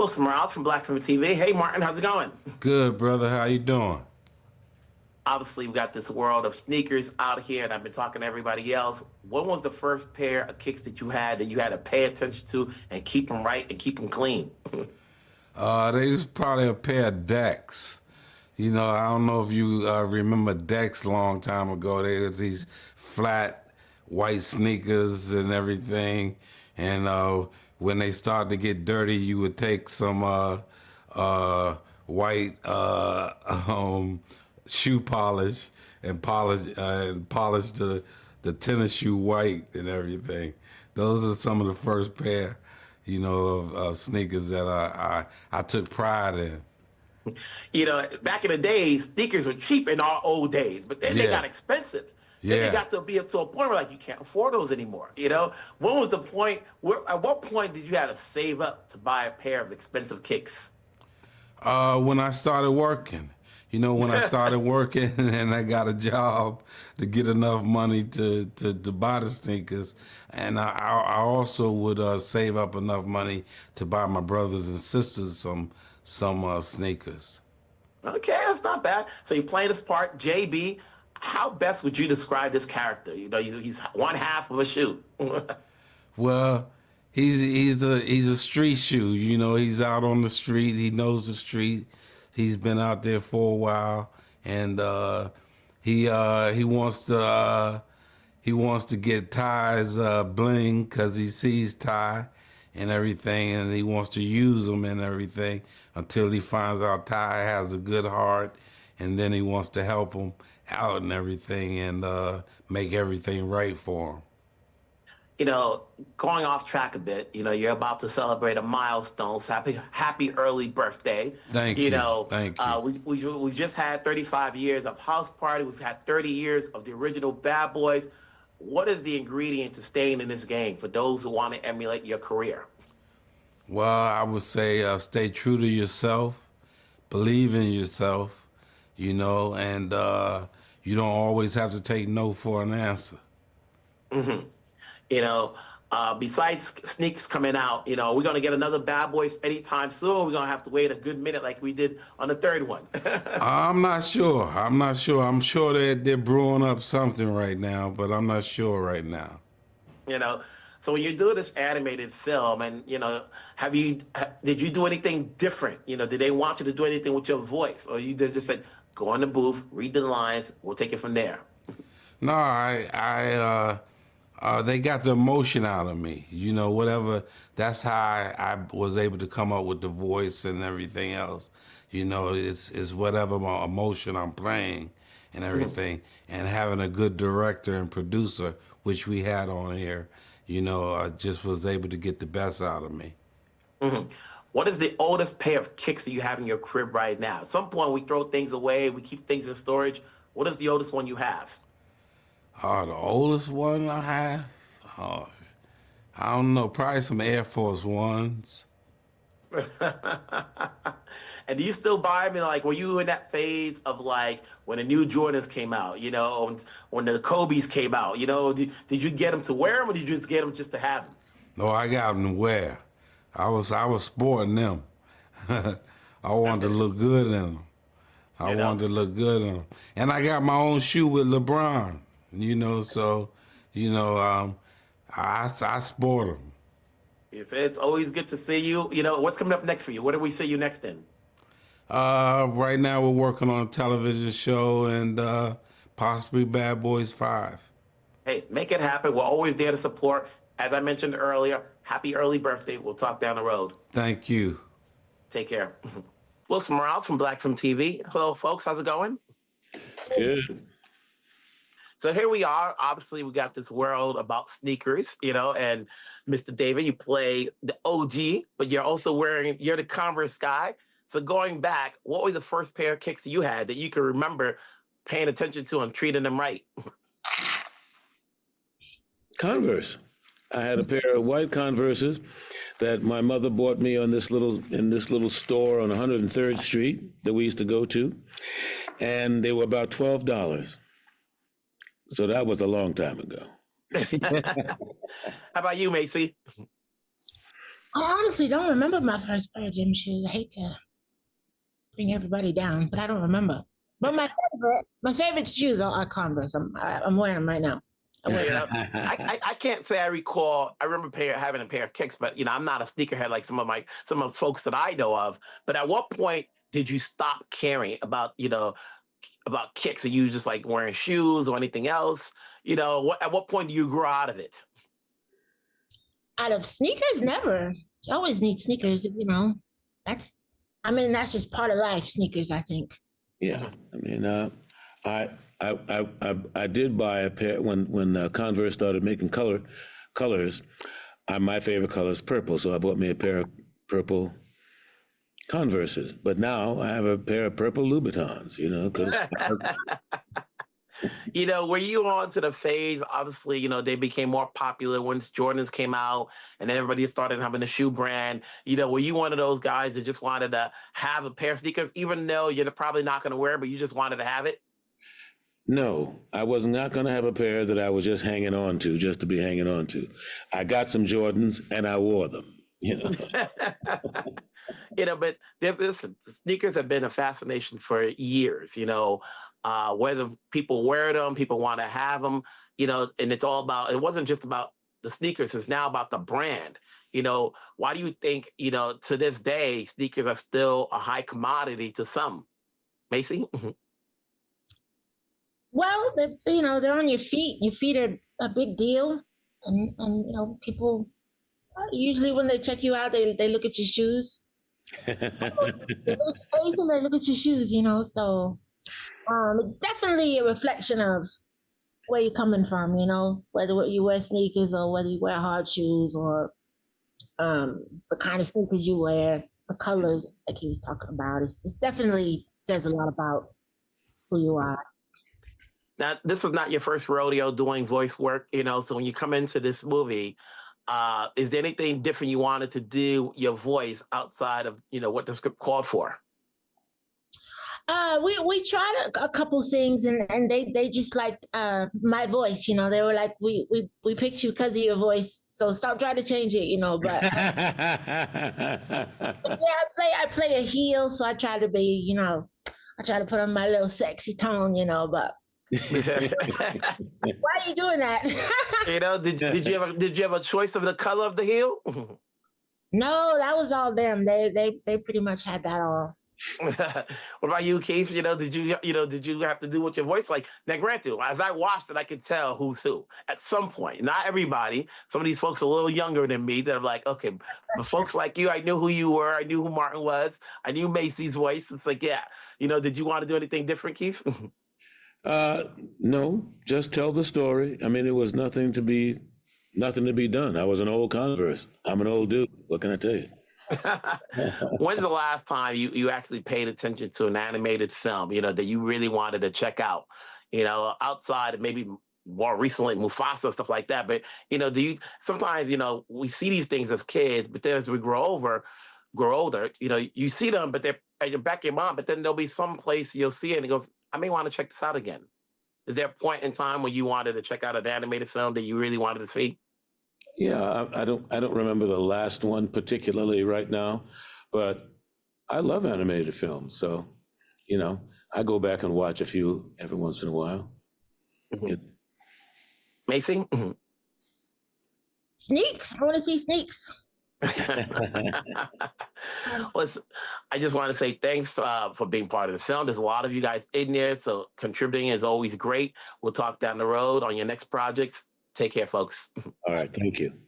Wilson Morales from Black Film TV. Hey, Martin, how's it going? Good, brother. How you doing? Obviously, we got this world of sneakers out here, and I've been talking to everybody else. When was the first pair of kicks that you had to pay attention to and keep them right and keep them clean? They was probably a pair of Decks. I don't know if you remember Decks a long time ago. They was these flat white sneakers and everything. And when they started to get dirty, you would take some white shoe polish and polish the tennis shoe white and everything. Those are some of the first pair, of sneakers that I took pride in. Back in the days, sneakers were cheap in our old days, but then they Yeah. got expensive. Then Yeah. they got to be up to a point where like you can't afford those anymore. When was the point? At what point did you have to save up to buy a pair of expensive kicks? When I started working. When I started working and I got a job to get enough money to buy the sneakers. And I also would save up enough money to buy my brothers and sisters some sneakers. Okay, that's not bad. So you're playing this part, JB. How best would you describe this character? He's one half of a shoe. Well, he's a street shoe. He's out on the street. He knows the street. He's been out there for a while, and he wants to get Ty's bling because he sees Ty and everything, and he wants to use them and everything until he finds out Ty has a good heart, and then he wants to help him out and everything and make everything right for him. Going off track a bit, you're about to celebrate a milestone. So happy early birthday. Thank you. Thank you. We just had 35 years of House Party. We've had 30 years of the original Bad Boys. What is the ingredient to staying in this game for those who want to emulate your career? Well, I would say stay true to yourself, believe in yourself, and you don't always have to take no for an answer. Mm-hmm. Besides sneaks coming out, we're going to get another Bad Boys anytime soon. We're going to have to wait a good minute like we did on the third one. I'm not sure. I'm sure they're brewing up something right now, but I'm not sure right now. So when you do this animated film and, did you do anything different? Did they want you to do anything with your voice? Or you just said, go in the booth, read the lines, we'll take it from there? No, they got the emotion out of me, whatever. That's how I was able to come up with the voice and everything else. It's whatever my emotion I'm playing and everything. And having a good director and producer, which we had on here, I just was able to get the best out of me. Mm-hmm. What is the oldest pair of kicks that you have in your crib right now? At some point, we throw things away, we keep things in storage. What is the oldest one you have? The oldest one I have? I don't know, probably some Air Force Ones. And do you still buy them? Like, were you in that phase of like when the new Jordans came out, when the Kobe's came out, did you get them to wear them or did you just get them just to have them? No, I got them to wear. I was sporting them. I wanted to look good in them. I wanted to look good in them. And I got my own shoe with LeBron, so, I sport them. It's always good to see you. What's coming up next for you? What do we see you next in? Right now we're working on a television show and possibly Bad Boys 5. Hey, make it happen. We're always there to support. As I mentioned earlier, happy early birthday. We'll talk down the road. Thank you. Take care. Wilson Morales from Black Film TV. Hello, folks. How's it going? Good. So here we are. Obviously, we got this world about sneakers, and Mr. David, you play the OG, but you're the Converse guy. So going back, what was the first pair of kicks that you had that you can remember paying attention to and treating them right? Converse. I had a pair of white Converses that my mother bought me in this little store on 103rd Street that we used to go to, and they were about $12. So that was a long time ago. How about you, Macy? I honestly don't remember my first pair of gym shoes. I hate to bring everybody down, but I don't remember. But my favorite shoes are Converse. I'm wearing them right now. You know, I can't say I recall. I remember having a pair of kicks, but I'm not a sneakerhead like some of the folks that I know of. But at what point did you stop caring about about kicks? Are you just like wearing shoes or anything else? At what point do you grow out of it? Out of sneakers, never. You always need sneakers. That's. That's just part of life. Sneakers, I think. Yeah, I mean, I did buy a pair when Converse started making colors. My favorite color is purple, so I bought me a pair of purple Converses. But now I have a pair of purple Louboutins. Because Were you on to the phase? Obviously, they became more popular once Jordans came out and then everybody started having a shoe brand. Were you one of those guys that just wanted to have a pair of sneakers, even though you're probably not going to wear it, but you just wanted to have it? no, I was not going to have a pair that I was just hanging on to, just to be hanging on to. I got some Jordans and I wore them. But there's this sneakers have been a fascination for years. Whether people wear them, people want to have them. And it's all about. It wasn't just about the sneakers; it's now about the brand. Why do you think to this day sneakers are still a high commodity to some? Macy. Well, they're on your feet. Your feet are a big deal, and people usually when they check you out, they look at your shoes. They look at your face and they look at your shoes. So it's definitely a reflection of where you're coming from. Whether you wear sneakers or whether you wear hard shoes or the kind of sneakers you wear, the colors like he was talking about. It's definitely says a lot about who you are. Now, this is not your first rodeo doing voice work, so when you come into this movie, is there anything different you wanted to do your voice outside of, what the script called for? We tried a couple things and they just liked my voice. They were like, we picked you because of your voice, so stop trying to change it. But, but yeah, I play a heel, so I try to be, I try to put on my little sexy tone, but. Why are you doing that? Did you have a choice of the color of the heel? No, that was all them. They pretty much had that all. What about you, Keith? Did you have to do with your voice? Like, now, granted, as I watched it, I could tell who's who at some point. Not everybody. Some of these folks are a little younger than me. That are like, okay, but folks like you, I knew who you were. I knew who Martin was. I knew Macy's voice. It's like, yeah, did you want to do anything different, Keith? No, just tell the story. I mean, it was nothing to be done. I was an old Converse. I'm an old dude. What can I tell you? When's the last time you actually paid attention to an animated film, that you really wanted to check out, outside of maybe more recently Mufasa, stuff like that. But, do you sometimes, we see these things as kids, but then as we grow older, you see them, but they're at your back of your mind, but then there'll be some place you'll see it and it goes, I may want to check this out again. Is there a point in time when you wanted to check out an animated film that you really wanted to see? Yeah, I don't remember the last one particularly right now, but I love animated films. So, I go back and watch a few every once in a while. Mm-hmm. Macy? Mm-hmm. Sneaks. I want to see Sneaks. Listen, I just want to say thanks for being part of the film. There's a lot of you guys in there, so contributing is always great. We'll talk down the road on your next projects. Take care, folks. All right. Thank you.